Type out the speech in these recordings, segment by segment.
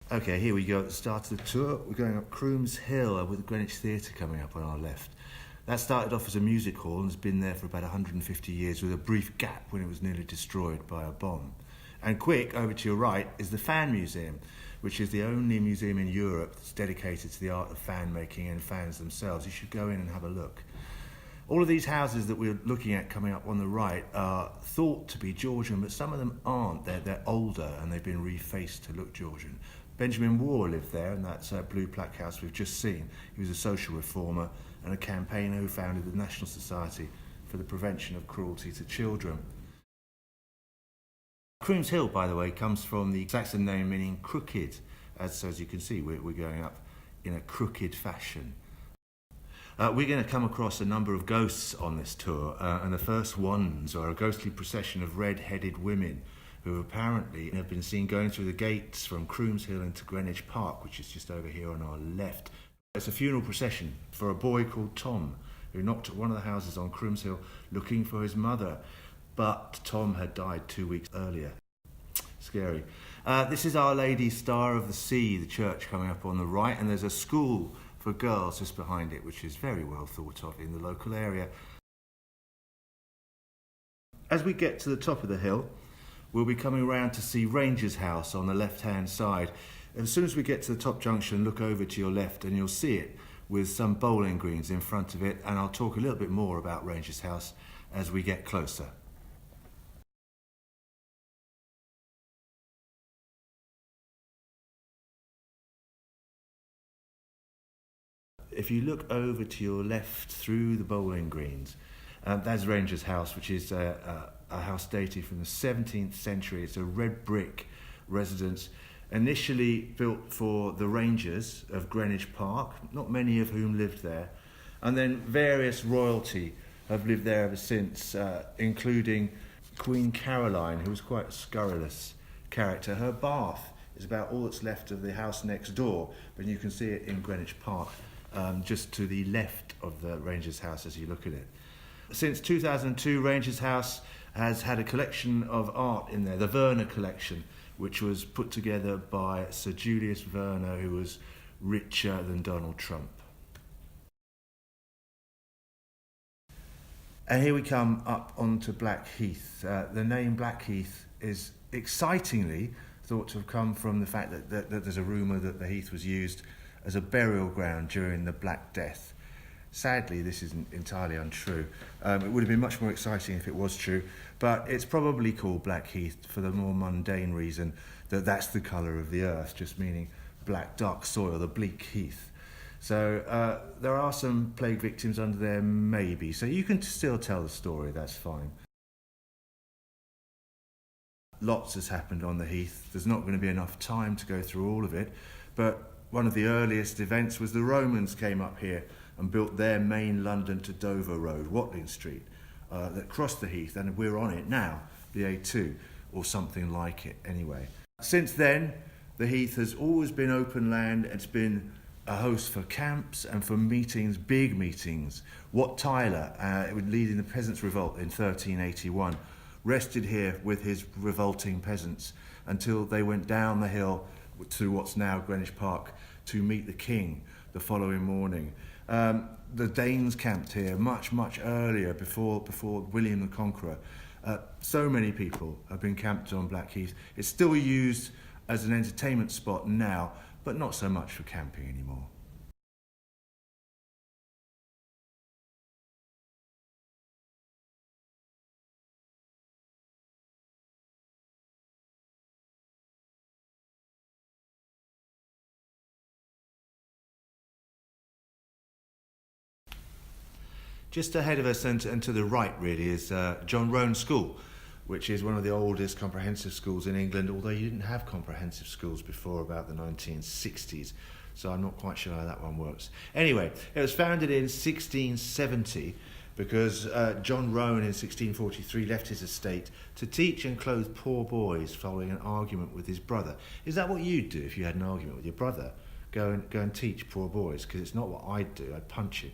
Okay, here we go at the start of the tour. We're going up Crooms Hill with the Greenwich Theatre coming up on our left. That started off as a music hall and has been there for about 150 years with a brief gap when it was nearly destroyed by a bomb. And quick, over to your right, is the Fan Museum, which is the only museum in Europe that's dedicated to the art of fan making and fans themselves. You should go in and have a look. All of these houses that we're looking at coming up on the right are thought to be Georgian, but some of them aren't. They're older and they've been refaced to look Georgian. Benjamin War lived there, and that's blue plaque house we've just seen. He was a social reformer and a campaigner who founded the National Society for the Prevention of Cruelty to Children. Crooms Hill, by the way, comes from the Saxon name meaning crooked. As you can see, we're going up in a crooked fashion. We're going to come across a number of ghosts on this tour, and the first ones are a ghostly procession of red-headed women who apparently have been seen going through the gates from Crooms Hill into Greenwich Park, which is just over here on our left. It's a funeral procession for a boy called Tom, who knocked at one of the houses on Crooms Hill looking for his mother, but Tom had died 2 weeks earlier. Scary. This is Our Lady Star of the Sea, the church coming up on the right, and there's a school for girls just behind it, which is very well thought of in the local area. As we get to the top of the hill, we'll be coming around to see Ranger's House on the left-hand side. As soon as we get to the top junction, look over to your left and you'll see it with some bowling greens in front of it, and I'll talk a little bit more about Ranger's House as we get closer. If you look over to your left through the bowling greens, that's Ranger's House, which is a house dated from the 17th century. It's a red brick residence, initially built for the Rangers of Greenwich Park, not many of whom lived there, and then various royalty have lived there ever since, including Queen Caroline, who was quite a scurrilous character. Her bath is about all that's left of the house next door, but you can see it in Greenwich Park, just to the left of the Ranger's House as you look at it. Since 2002, Ranger's House has had a collection of art in there, the Werner collection, which was put together by Sir Julius Werner, who was richer than Donald Trump. And here we come up onto Blackheath. The name Blackheath is excitingly thought to have come from the fact that there's a rumour that the heath was used as a burial ground during the Black Death. Sadly, this isn't entirely untrue. It would have been much more exciting if it was true, but it's probably called Blackheath for the more mundane reason that that's the colour of the earth, just meaning black, dark soil, the bleak heath. So there are some plague victims under there, maybe, so you can still tell the story, that's fine. Lots has happened on the heath. There's not going to be enough time to go through all of it, but one of the earliest events was the Romans came up here and built their main London to Dover road, Watling Street, that crossed the heath, and we're on it now, the A2, or something like it anyway. Since then, the heath has always been open land. It's been a host for camps and for meetings, big meetings. Wat Tyler, leading the Peasants' Revolt in 1381, rested here with his revolting peasants until they went down the hill to what's now Greenwich Park to meet the king the following morning. The Danes camped here much earlier, before William the Conqueror. So many people have been camped on Blackheath. It's still used as an entertainment spot now, but not so much for camping anymore. Just ahead of us and to the right really is John Roan School, which is one of the oldest comprehensive schools in England, although you didn't have comprehensive schools before about the 1960s, so I'm not quite sure how that one works. Anyway, it was founded in 1670 because John Roan in 1643 left his estate to teach and clothe poor boys following an argument with his brother. Is that what you'd do if you had an argument with your brother? Go and teach poor boys? Because it's not what I'd do, I'd punch him.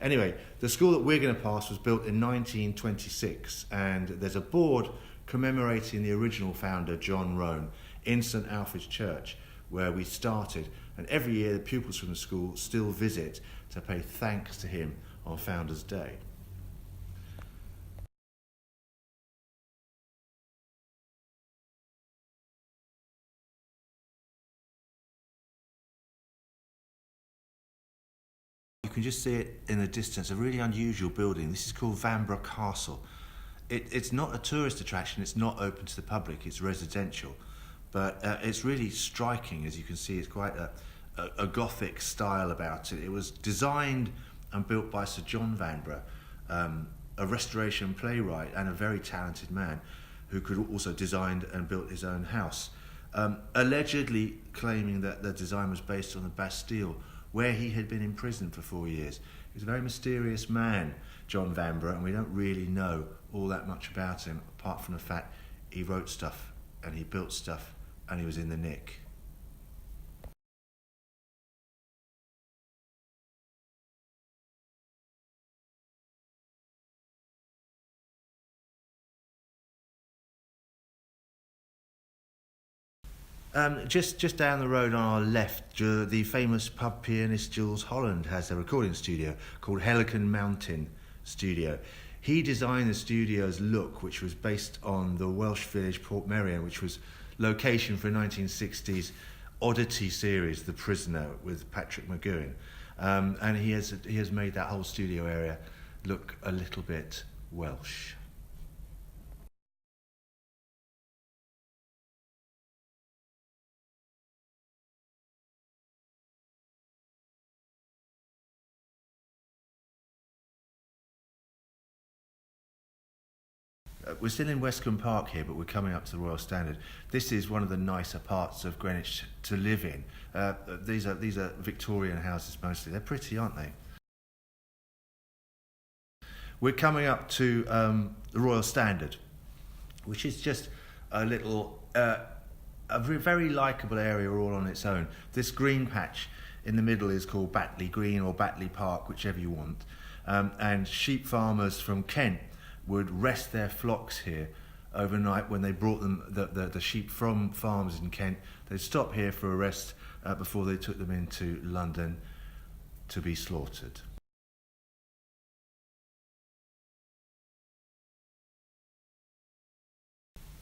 Anyway, the school that we're going to pass was built in 1926, and there's a board commemorating the original founder, John Roan, in St Alfred's Church, where we started, and every year the pupils from the school still visit to pay thanks to him on Founders Day. You can just see it in the distance, a really unusual building. This is called Vanbrugh Castle. It's not a tourist attraction, it's not open to the public, it's residential. But it's really striking, as you can see. It's quite a Gothic style about it. It was designed and built by Sir John Vanbrugh, a restoration playwright and a very talented man who could also design and built his own house. Allegedly claiming that the design was based on the Bastille, where he had been imprisoned for 4 years. He was a very mysterious man, John Vanbrugh, and we don't really know all that much about him, apart from the fact he wrote stuff and he built stuff and he was in the nick. Just down the road on our left, the famous pub pianist Jules Holland has a recording studio called Helican Mountain Studio. He designed the studio's look, which was based on the Welsh village Portmeirion, which was location for a 1960s oddity series, The Prisoner, with Patrick McGoohan. And he has made that whole studio area look a little bit Welsh. We're still in Westcombe Park here, but we're coming up to the Royal Standard. This is one of the nicer parts of Greenwich to live in. These are Victorian houses mostly. They're pretty, aren't they? We're coming up to the Royal Standard, which is just a little, a very likeable area all on its own. This green patch in the middle is called Batley Green or Batley Park, whichever you want. And sheep farmers from Kent would rest their flocks here overnight when they brought them the sheep from farms in Kent. They'd stop here for a rest before they took them into London to be slaughtered.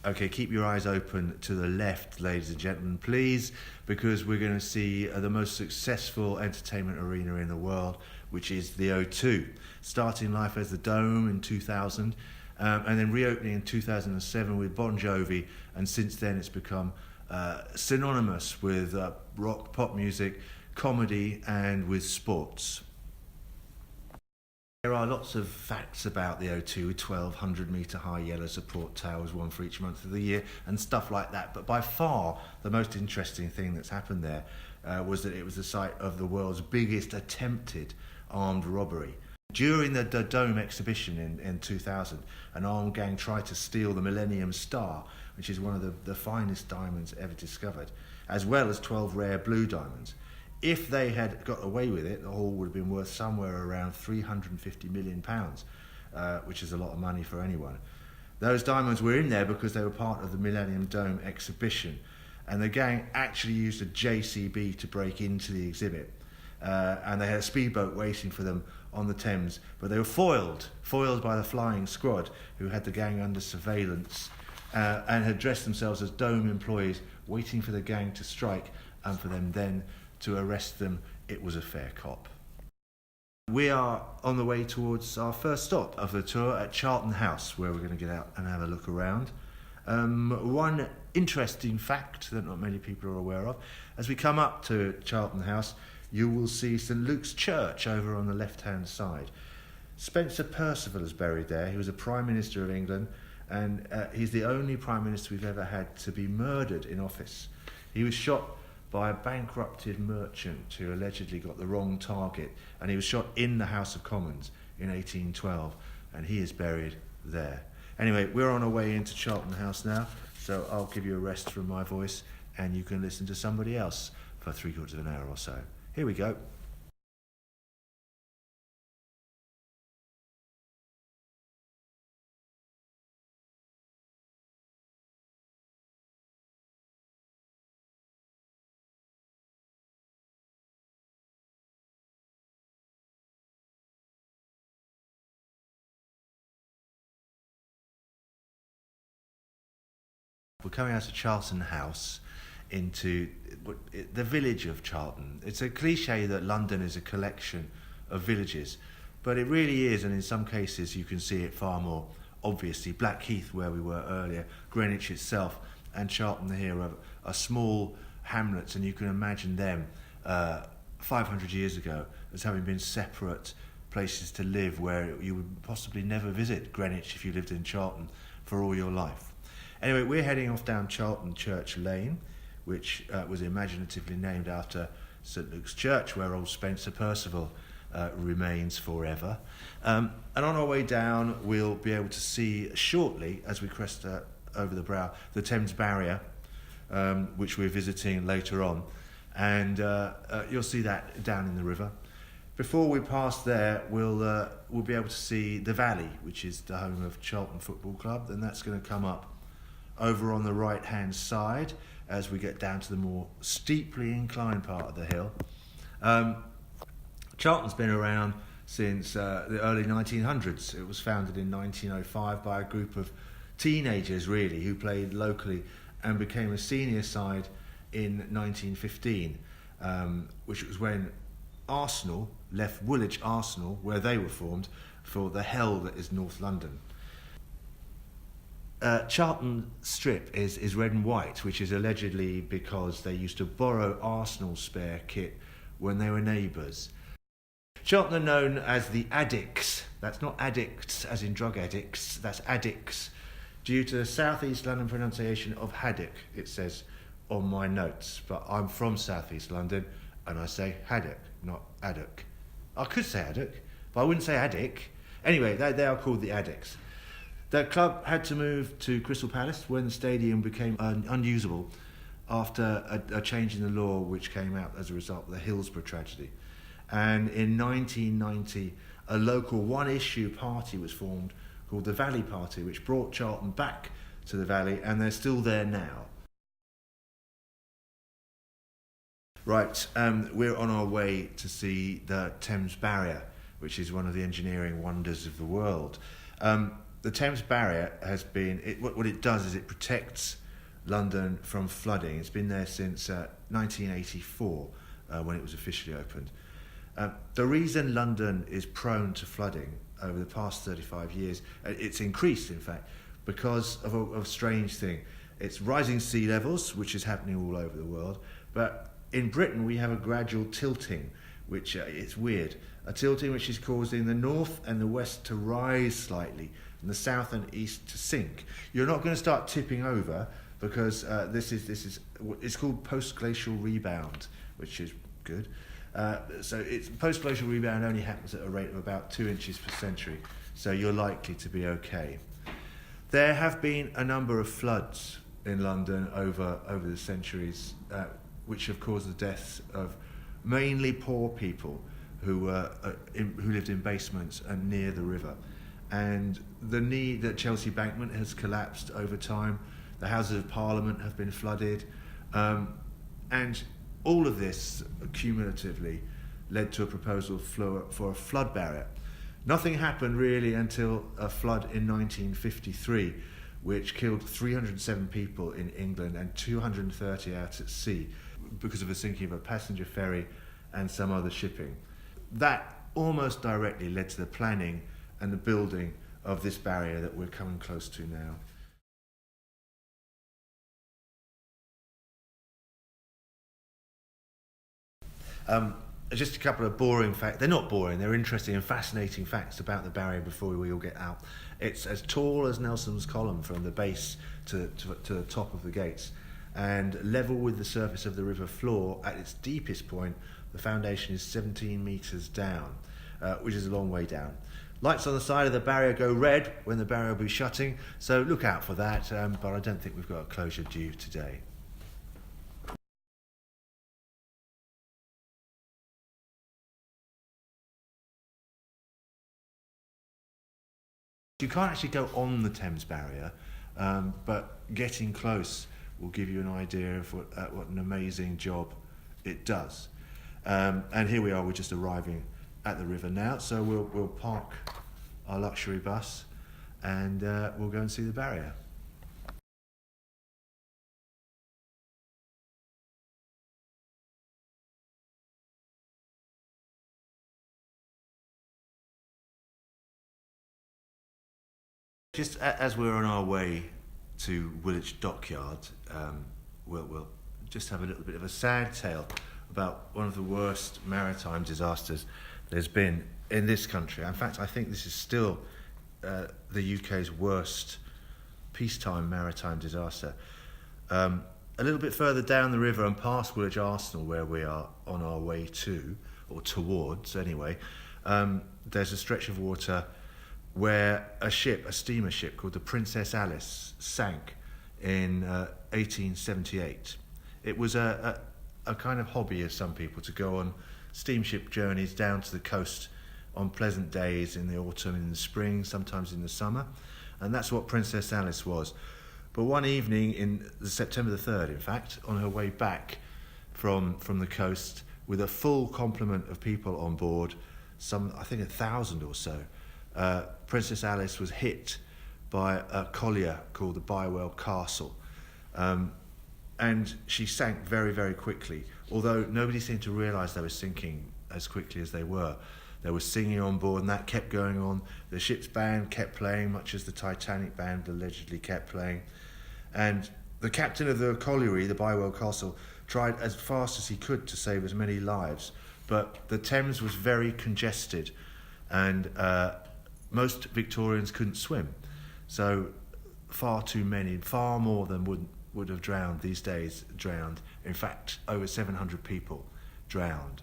Okay, keep your eyes open to the left, ladies and gentlemen, please, because we're going to see the most successful entertainment arena in the world, which is the O2. Starting life as the Dome in 2000, and then reopening in 2007 with Bon Jovi, and since then it's become synonymous with rock, pop music, comedy, and with sports. There are lots of facts about the O2, 1,200 metre high yellow support towers, one for each month of the year, and stuff like that. But by far, the most interesting thing that's happened there was that it was the site of the world's biggest attempted armed robbery. During the Dome exhibition in 2000, an armed gang tried to steal the Millennium Star, which is one of the finest diamonds ever discovered, as well as 12 rare blue diamonds. If they had got away with it, the haul would have been worth somewhere around £350 million, which is a lot of money for anyone. Those diamonds were in there because they were part of the Millennium Dome exhibition, and the gang actually used a JCB to break into the exhibit, and they had a speedboat waiting for them on the Thames, but they were foiled by the flying squad, who had the gang under surveillance and had dressed themselves as Dome employees, waiting for the gang to strike and for them then to arrest them. It was a fair cop. We are on the way towards our first stop of the tour at Charlton House, where we're going to get out and have a look around. One interesting fact that not many people are aware of: as we come up to Charlton House, you will see St Luke's Church over on the left-hand side. Spencer Perceval is buried there. He was a Prime Minister of England, and he's the only Prime Minister we've ever had to be murdered in office. He was shot by a bankrupted merchant who allegedly got the wrong target, and he was shot in the House of Commons in 1812, and he is buried there. Anyway, we're on our way into Charlton House now, so I'll give you a rest from my voice, and you can listen to somebody else for 3/4 of an hour or so. Here we go. We're coming out of Charlton House into the village of Charlton. It's a cliche that London is a collection of villages, but it really is, and in some cases you can see it far more obviously. Blackheath, where we were earlier, Greenwich itself, and Charlton here are small hamlets, and you can imagine them 500 years ago as having been separate places to live, where you would possibly never visit Greenwich if you lived in Charlton for all your life. Anyway, we're heading off down Charlton Church Lane, which was imaginatively named after St Luke's Church, where old Spencer Percival remains forever. And on our way down, we'll be able to see shortly, as we crest over the brow, the Thames Barrier, which we're visiting later on. And you'll see that down in the river. Before we pass there, we'll be able to see the Valley, which is the home of Charlton Football Club, and that's going to come up over on the right-hand side as we get down to the more steeply inclined part of the hill. Charlton's been around since the early 1900s. It was founded in 1905 by a group of teenagers, really, who played locally and became a senior side in 1915, which was when Arsenal left Woolwich Arsenal, where they were formed, for the hell that is North London. Charlton Strip is red and white, which is allegedly because they used to borrow Arsenal's spare kit when they were neighbours. Charlton are known as the Addicts. That's not addicts as in drug addicts, that's addicts, due to the South East London pronunciation of haddock, it says on my notes. But I'm from South East London and I say haddock, not addock. I could say addock, but I wouldn't say addick. Anyway, they are called the Addicts. The club had to move to Crystal Palace when the stadium became unusable after a change in the law which came out as a result of the Hillsborough tragedy. And in 1990, a local one-issue party was formed called the Valley Party, which brought Charlton back to the Valley, and they're still there now. Right, we're on our way to see the Thames Barrier, which is one of the engineering wonders of the world. The Thames Barrier has been, what it does is it protects London from flooding. It's been there since 1984, when it was officially opened. The reason London is prone to flooding over the past 35 years, it's increased in fact, because of a strange thing. It's rising sea levels, which is happening all over the world, but in Britain we have a gradual tilting, which it's weird. A tilting which is causing the north and the west to rise slightly, and the south and east to sink. You're not going to start tipping over, because this is it's called post-glacial rebound, which is good. So post-glacial rebound only happens at a rate of about 2 inches per century, so you're likely to be okay. There have been a number of floods in London over the centuries, which have caused the deaths of mainly poor people who lived in basements and near the river. And the Chelsea Embankment has collapsed over time. The Houses of Parliament have been flooded, and all of this cumulatively led to a proposal for a flood barrier. Nothing happened really until a flood in 1953, which killed 307 people in England and 230 out at sea because of the sinking of a passenger ferry and some other shipping. That almost directly led to the planning and the building of this barrier that we're coming close to now. Just a couple of boring facts. They're not boring, they're interesting and fascinating facts about the barrier before we all get out. It's as tall as Nelson's Column from the base to the top of the gates, and level with the surface of the river floor. At its deepest point, the foundation is 17 metres down, which is a long way down. Lights on the side of the barrier go red when the barrier will be shutting, so look out for that, but I don't think we've got a closure due today. You can't actually go on the Thames Barrier, but getting close will give you an idea of what an amazing job it does. And here we are, we're just arriving at the river now, so we'll park our luxury bus and we'll go and see the barrier. Just as we're on our way to Woolwich Dockyard, we'll just have a little bit of a sad tale about one of the worst maritime disasters there's been in this country. In fact, I think this is still the UK's worst peacetime maritime disaster. A little bit further down the river and past Woolwich Arsenal, where we are on our way to, or towards anyway, there's a stretch of water where a steamer ship called the Princess Alice sank in 1878. It was a kind of hobby of some people to go on steamship journeys down to the coast on pleasant days in the autumn, in the spring, sometimes in the summer, and that's what Princess Alice was. But one evening in September the 3rd, in fact, on her way back from the coast with a full complement of people on board, I think 1,000 or so, Princess Alice was hit by a collier called the Bywell Castle, and she sank very, very quickly, although nobody seemed to realise they were sinking as quickly as they were. There was singing on board, and that kept going on. The ship's band kept playing, much as the Titanic band allegedly kept playing. And the captain of the colliery, the Bywell Castle, tried as fast as he could to save as many lives. But the Thames was very congested, and most Victorians couldn't swim. So far too many, far more than would have drowned these days, drowned. In fact, over 700 people drowned.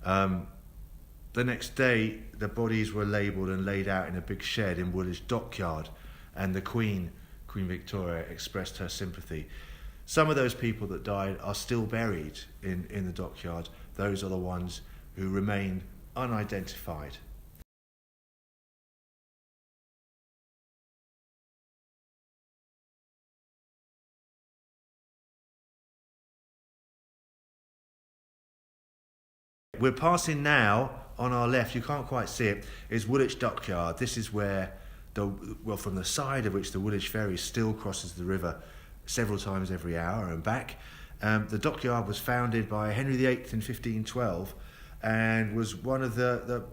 The next day, the bodies were labelled and laid out in a big shed in Woolwich Dockyard, and the Queen Victoria, expressed her sympathy. Some of those people that died are still buried in the dockyard. Those are the ones who remain unidentified. We're passing now, on our left, you can't quite see it, is Woolwich Dockyard. This is where, from the side of which the Woolwich ferry still crosses the river several times every hour and back. The dockyard was founded by Henry VIII in 1512 and was one of the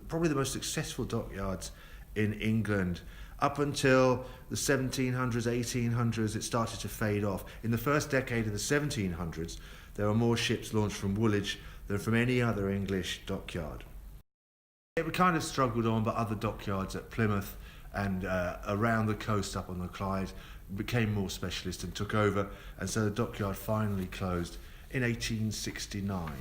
probably the most successful dockyards in England. Up until the 1700s, 1800s, it started to fade off. In the first decade of the 1700s, there were more ships launched from Woolwich than from any other English dockyard. It kind of struggled on, but other dockyards at Plymouth and around the coast up on the Clyde became more specialist and took over, and so the dockyard finally closed in 1869.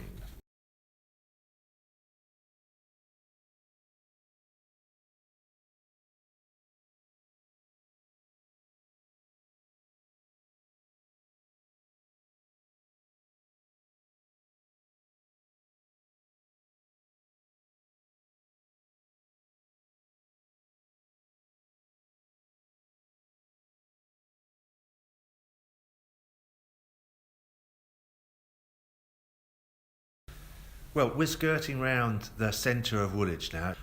Well, we're skirting round the centre of Woolwich now.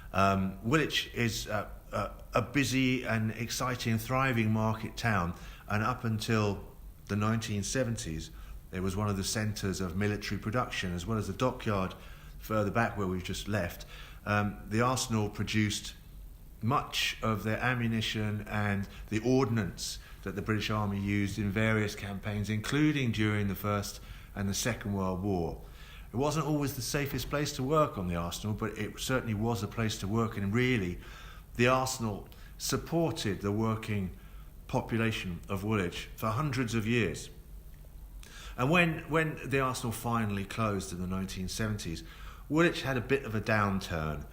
Woolwich is a busy and exciting, thriving market town, and up until the 1970s, it was one of the centres of military production, as well as the dockyard further back where we've just left. The arsenal produced much of their ammunition and the ordnance that the British Army used in various campaigns, including during the First and the Second World War. It wasn't always the safest place to work on the arsenal, but it certainly was a place to work, and really the arsenal supported the working population of Woolwich for hundreds of years. And when the arsenal finally closed in the 1970s, Woolwich had a bit of a downturn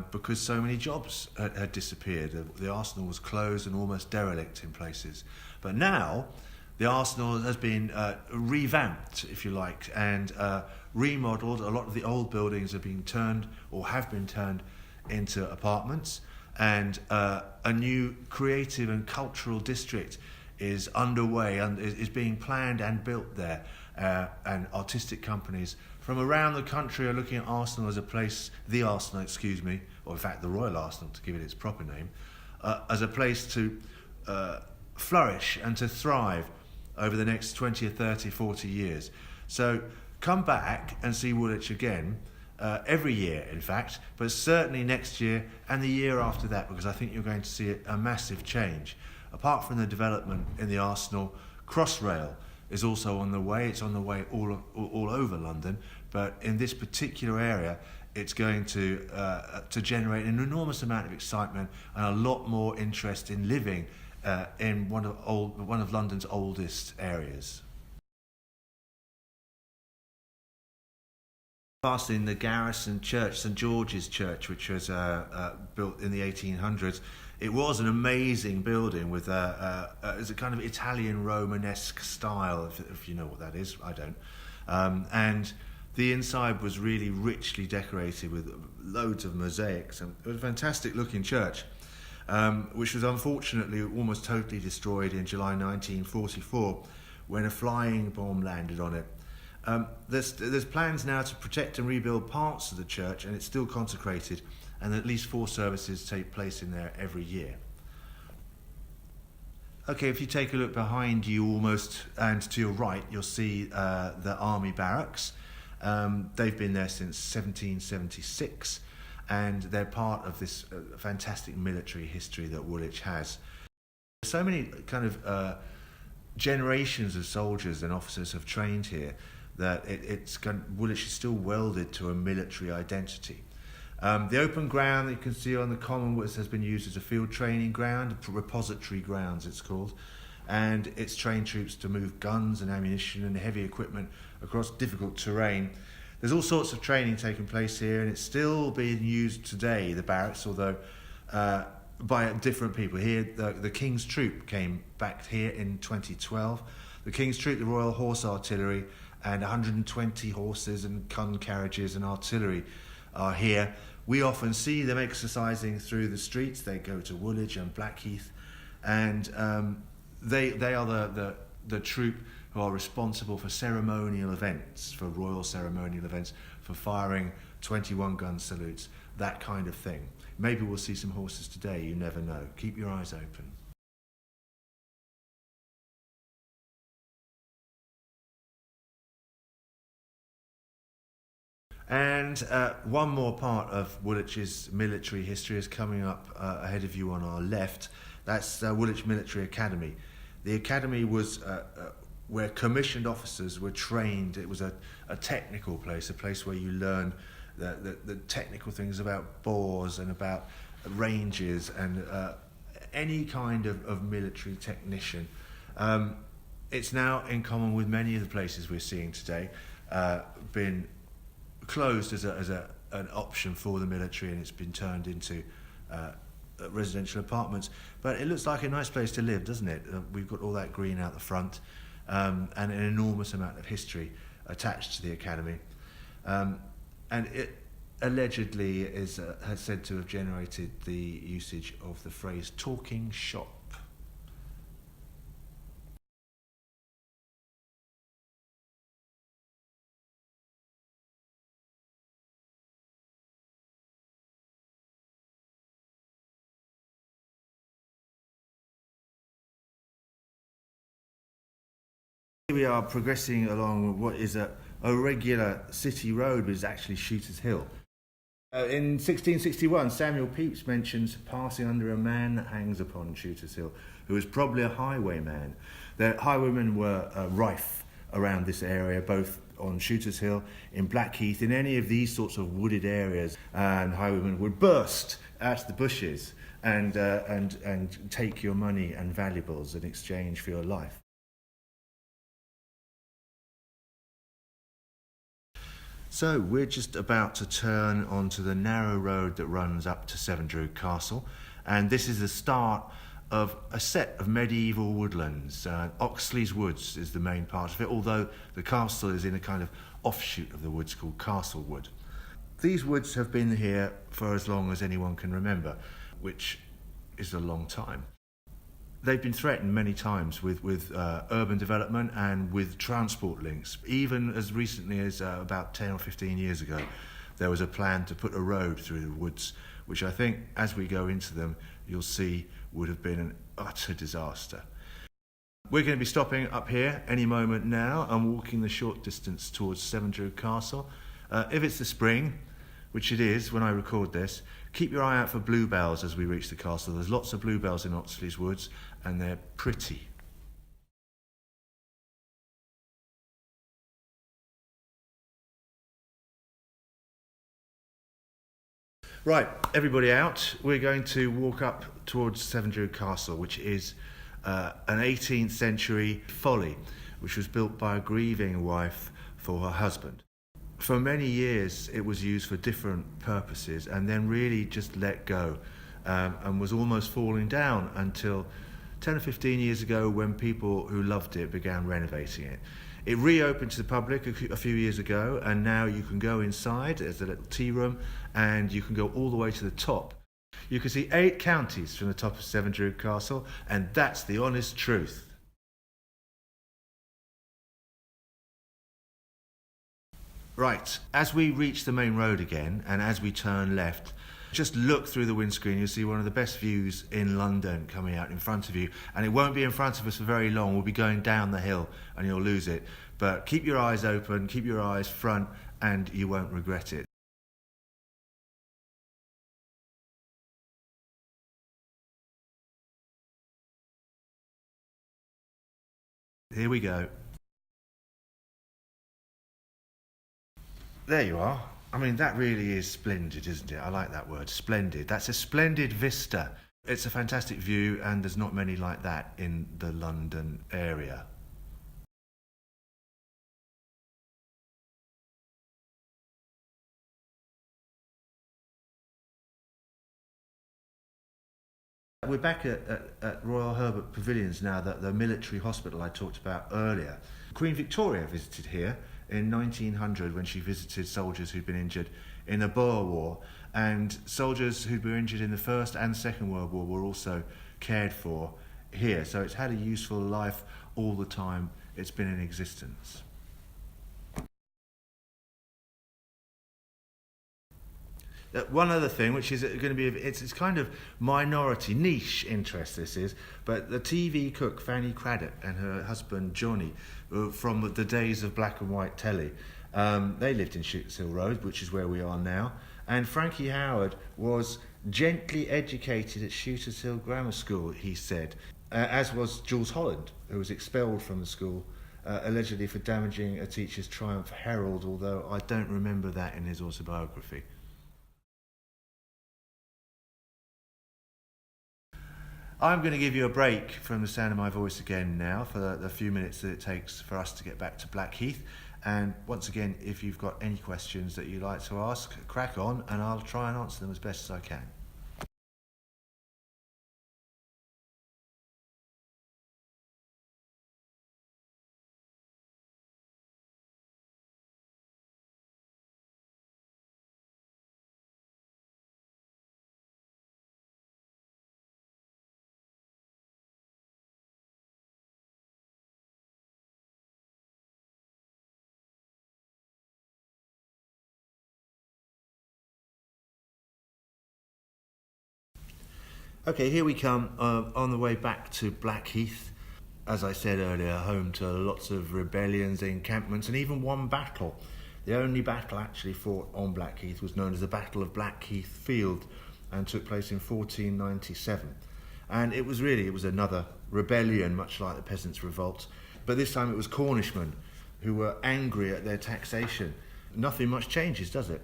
because so many jobs had disappeared. The arsenal was closed and almost derelict in places. But now the arsenal has been revamped, if you like, and remodelled. A lot of the old buildings have been turned into apartments, and a new creative and cultural district is underway and is being planned and built there, and artistic companies from around the country are looking at Arsenal as the Royal Arsenal, to give it its proper name, as a place to flourish and to thrive over the next 20 or 30, 40 years. So come back and see Woolwich again, every year, in fact, but certainly next year and the year after that, because I think you're going to see a massive change. Apart from the development in the Arsenal, Crossrail is also on the way. It's on the way all over London, but in this particular area, it's going to generate an enormous amount of excitement and a lot more interest in living in one of London's oldest areas. Passing the Garrison Church, St George's Church, which was built in the 1800s. It was an amazing building with it's a kind of Italian Romanesque style, if you know what that is. I don't. And the inside was really richly decorated with loads of mosaics. And it was a fantastic looking church, which was unfortunately almost totally destroyed in July 1944 when a flying bomb landed on it. There's plans now to protect and rebuild parts of the church, and it's still consecrated, and at least 4 services take place in there every year. Okay, if you take a look behind you almost and to your right, you'll see the army barracks. They've been there since 1776, and they're part of this fantastic military history that Woolwich has. So many kind of generations of soldiers and officers have trained here that Woolwich is still welded to a military identity. The open ground that you can see on the common has been used as a field training ground, repository grounds it's called, and it's trained troops to move guns and ammunition and heavy equipment across difficult terrain. There's all sorts of training taking place here, and it's still being used today, the barracks, although by different people. Here, the King's Troop came back here in 2012. The King's Troop, the Royal Horse Artillery, and 120 horses and gun carriages and artillery are here. We often see them exercising through the streets. They go to Woolwich and Blackheath, and they are the troop who are responsible for ceremonial events, for royal ceremonial events, for firing 21-gun salutes, that kind of thing. Maybe we'll see some horses today, you never know. Keep your eyes open. And one more part of Woolwich's military history is coming up ahead of you on our left. That's Woolwich Military Academy. The academy was where commissioned officers were trained. It was a technical place, a place where you learn the technical things about bores and about ranges and any kind of military technician. It's now, in common with many of the places we're seeing today, been closed as an option for the military, and it's been turned into residential apartments. But it looks like a nice place to live, doesn't it? We've got all that green out the front, and an enormous amount of history attached to the academy. And it allegedly has said to have generated the usage of the phrase talking shop. We are progressing along what is a regular city road, but is actually Shooter's Hill. In 1661, Samuel Pepys mentions passing under a man that hangs upon Shooter's Hill, who was probably a highwayman. The highwaymen were rife around this area, both on Shooter's Hill, in Blackheath, in any of these sorts of wooded areas, and highwaymen would burst out of the bushes and take your money and valuables in exchange for your life. So we're just about to turn onto the narrow road that runs up to Sevendrew Castle, and this is the start of a set of medieval woodlands. Oxley's Woods is the main part of it, although the castle is in a kind of offshoot of the woods called Castlewood. These woods have been here for as long as anyone can remember, which is a long time. They've been threatened many times with urban development and with transport links. Even as recently as about 10 or 15 years ago, there was a plan to put a road through the woods, which I think, as we go into them, you'll see would have been an utter disaster. We're going to be stopping up here any moment now and walking the short distance towards Sevendrew Castle. If it's the spring, which it is when I record this, keep your eye out for bluebells as we reach the castle. There's lots of bluebells in Oxley's Woods, and they're pretty. Right, everybody out. We're going to walk up towards Severn Druid Castle, which is an 18th century folly, which was built by a grieving wife for her husband. For many years, it was used for different purposes and then really just let go and was almost falling down until 10 or 15 years ago when people who loved it began renovating it. It reopened to the public a few years ago, and now you can go inside. There's a little tea room, and you can go all the way to the top. You can see 8 counties from the top of Severn Druid Castle, and that's the honest truth. Right, as we reach the main road again, and as we turn left, just look through the windscreen, you'll see one of the best views in London coming out in front of you. And it won't be in front of us for very long. We'll be going down the hill and you'll lose it. But keep your eyes open, keep your eyes front, and you won't regret it. Here we go. There you are. I mean, that really is splendid, isn't it? I like that word, splendid. That's a splendid vista. It's a fantastic view, and there's not many like that in the London area. We're back at Royal Herbert Pavilions now, the military hospital I talked about earlier. Queen Victoria visited here in 1900 when she visited soldiers who'd been injured in the Boer War, and soldiers who'd been injured in the First and Second World War were also cared for here. So it's had a useful life all the time it's been in existence. One other thing, which is going to be, it's kind of minority, niche interest this is, but the TV cook Fanny Craddock and her husband Johnny, from the days of black and white telly, they lived in Shooters Hill Road, which is where we are now, and Frankie Howard was gently educated at Shooters Hill Grammar School, he said, as was Jules Holland, who was expelled from the school, allegedly for damaging a teacher's Triumph Herald, although I don't remember that in his autobiography. I'm going to give you a break from the sound of my voice again now for the few minutes that it takes for us to get back to Blackheath. And once again, if you've got any questions that you'd like to ask, crack on and I'll try and answer them as best as I can. Okay, here we come on the way back to Blackheath. As I said earlier, home to lots of rebellions, encampments, and even one battle. The only battle actually fought on Blackheath was known as the Battle of Blackheath Field and took place in 1497. And it was another rebellion, much like the Peasants' Revolt. But this time it was Cornishmen who were angry at their taxation. Nothing much changes, does it?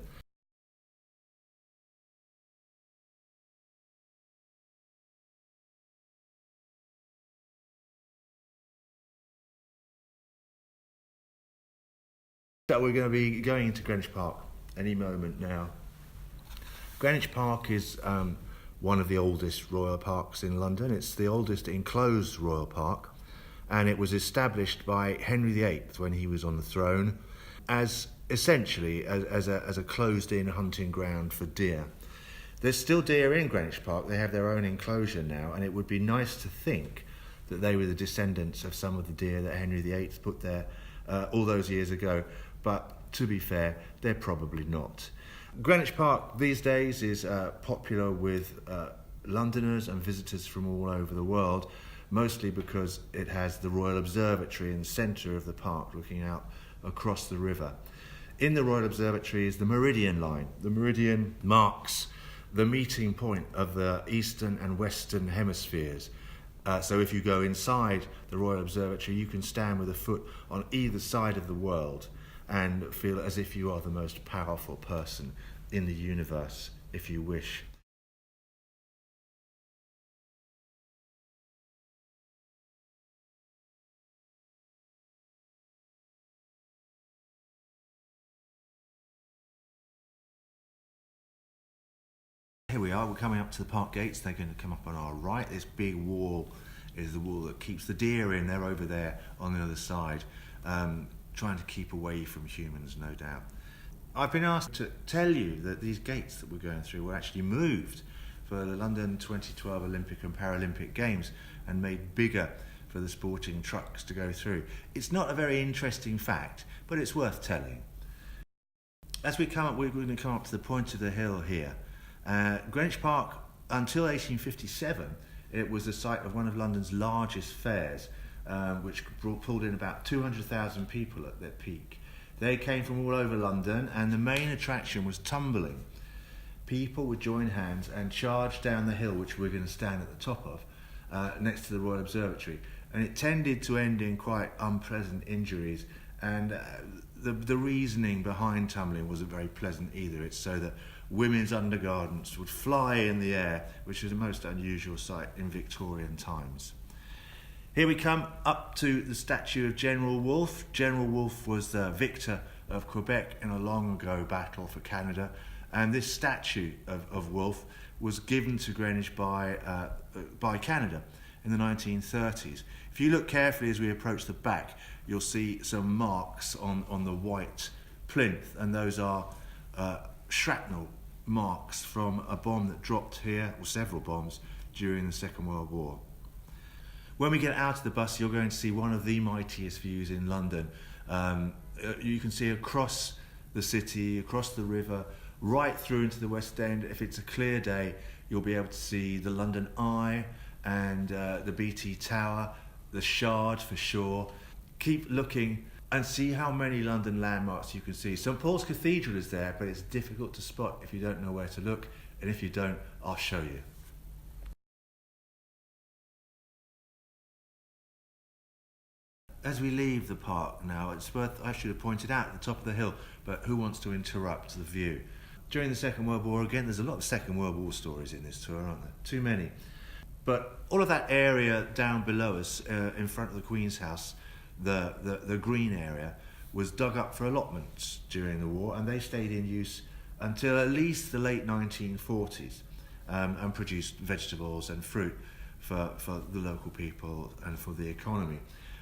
So we're going to be going into Greenwich Park any moment now. Greenwich Park is one of the oldest royal parks in London. It's the oldest enclosed royal park, and it was established by Henry VIII when he was on the throne as essentially as a closed-in hunting ground for deer. There's still deer in Greenwich Park. They have their own enclosure now, and it would be nice to think that they were the descendants of some of the deer that Henry VIII put there all those years ago. But to be fair, they're probably not. Greenwich Park these days is popular with Londoners and visitors from all over the world, mostly because it has the Royal Observatory in the centre of the park looking out across the river. In the Royal Observatory is the Meridian line. The meridian marks the meeting point of the eastern and western hemispheres. So if you go inside the Royal Observatory, you can stand with a foot on either side of the world and feel as if you are the most powerful person in the universe, if you wish. Here we are, we're coming up to the park gates. They're going to come up on our right. This big wall is the wall that keeps the deer in. They're over there on the other side, trying to keep away from humans, no doubt. I've been asked to tell you that these gates that we're going through were actually moved for the London 2012 Olympic and Paralympic Games and made bigger for the sporting trucks to go through. It's not a very interesting fact, but it's worth telling. As we come up, we're going to come up to the point of the hill here. Greenwich Park, until 1857, it was the site of one of London's largest fairs, which pulled in about 200,000 people at their peak. They came from all over London, and the main attraction was tumbling. People would join hands and charge down the hill, which we're going to stand at the top of, next to the Royal Observatory. And it tended to end in quite unpleasant injuries, and the reasoning behind tumbling wasn't very pleasant either. It's so that women's undergarments would fly in the air, which is a most unusual sight in Victorian times. Here we come up to the statue of General Wolfe. General Wolfe was the victor of Quebec in a long ago battle for Canada, and this statue of Wolfe was given to Greenwich by Canada in the 1930s. If you look carefully as we approach the back, you'll see some marks on the white plinth, and those are shrapnel marks from a bomb that dropped here, or several bombs, during the Second World War. When we get out of the bus, you're going to see one of the mightiest views in London. You can see across the city, across the river, right through into the West End. If it's a clear day, you'll be able to see the London Eye and the BT Tower, the Shard for sure. Keep looking and see how many London landmarks you can see. St Paul's Cathedral is there, but it's difficult to spot if you don't know where to look, and if you don't, I'll show you. As we leave the park now, it's worth, I should have pointed out at the top of the hill, but who wants to interrupt the view? During the Second World War, again, there's a lot of Second World War stories in this tour, aren't there? Too many. But all of that area down below us, in front of the Queen's House, the green area, was dug up for allotments during the war, and they stayed in use until at least the late 1940s, and produced vegetables and fruit for the local people and for the economy.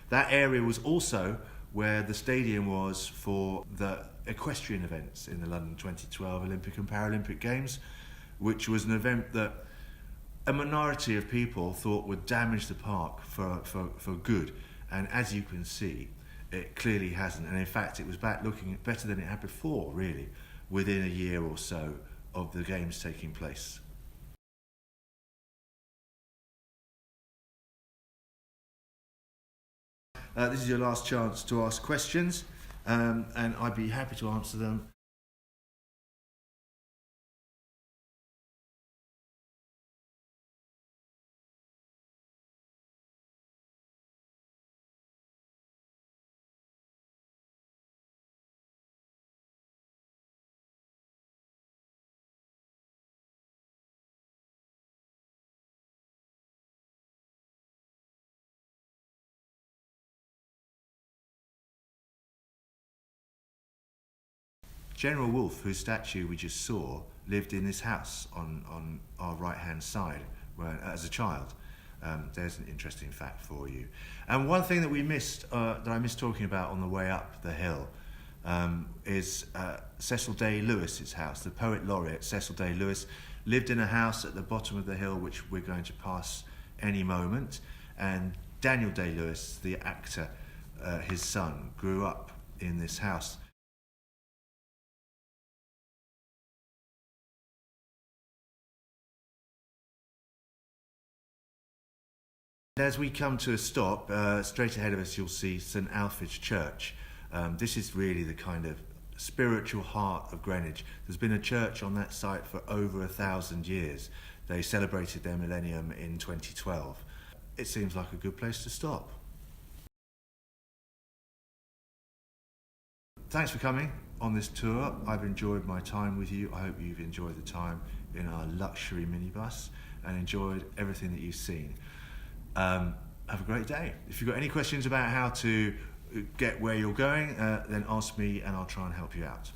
That area was also where the stadium was for the equestrian events in the London 2012 Olympic and Paralympic Games, which was an event that a minority of people thought would damage the park for good. And as you can see, it clearly hasn't. And in fact, it was back looking better than it had before, really, within a year or so of the games taking place. This is your last chance to ask questions, and I'd be happy to answer them. General Wolfe, whose statue we just saw, lived in this house on our right-hand side as a child. There's an interesting fact for you. And one thing that we missed, that I missed talking about on the way up the hill, is Cecil Day-Lewis's house. The poet laureate Cecil Day-Lewis lived in a house at the bottom of the hill, which we're going to pass any moment. And Daniel Day-Lewis, the actor, his son, grew up in this house. As we come to a stop, straight ahead of us you'll see St Alfred's Church. This is really the kind of spiritual heart of Greenwich. There's been a church on that site for over 1,000 years. They celebrated their millennium in 2012. It seems like a good place to stop. Thanks for coming on this tour. I've enjoyed my time with you. I hope you've enjoyed the time in our luxury minibus and enjoyed everything that you've seen. Have a great day. If you've got any questions about how to get where you're going, then ask me and I'll try and help you out.